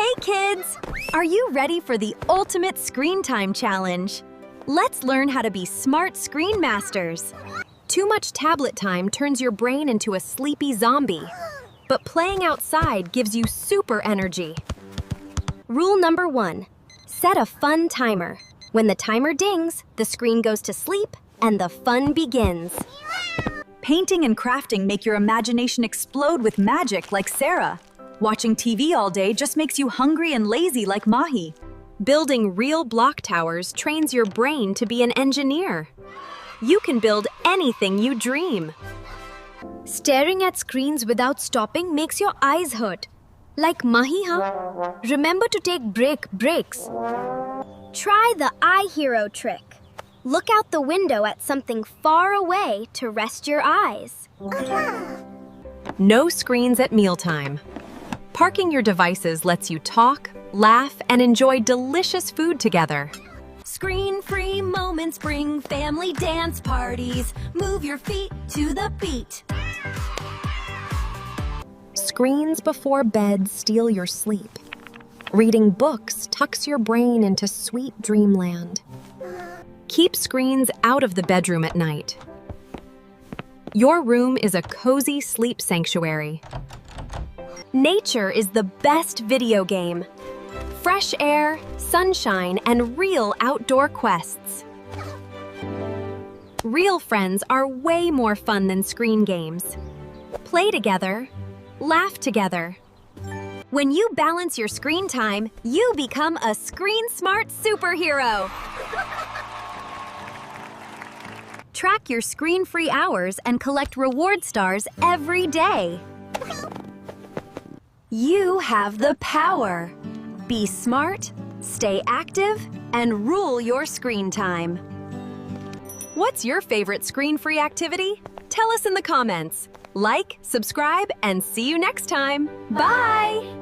Hey kids! Are you ready for the ultimate screen time challenge? Let's learn how to be smart screen masters. Too much tablet time turns your brain into a sleepy zombie, but playing outside gives you super energy. Rule number 1, set a fun timer. When the timer dings, the screen goes to sleep and the fun begins. Painting and crafting make your imagination explode with magic like Sara. Watching TV all day just makes you hungry and lazy like Mahi. Building real block towers trains your brain to be an engineer. You can build anything you dream. Staring at screens without stopping makes your eyes hurt. Like Mahi, huh? Remember to take breaks. Try the eye hero trick. Look out the window at something far away to rest your eyes. No screens at mealtime. Parking your devices lets you talk, laugh, and enjoy delicious food together. Screen-free moments bring family dance parties. Move your feet to the beat. Screens before bed steal your sleep. Reading books tucks your brain into sweet dreamland. Keep screens out of the bedroom at night. Your room is a cozy sleep sanctuary. Nature is the best video game. Fresh air, sunshine, and real outdoor quests. Real friends are way more fun than screen games. Play together, laugh together. When you balance your screen time, you become a screen-smart superhero. Track your screen-free hours and collect reward stars every day. You have the power. Be smart, stay active, and rule your screen time. What's your favorite screen-free activity? Tell us in the comments. Like, subscribe, and see you next time. Bye!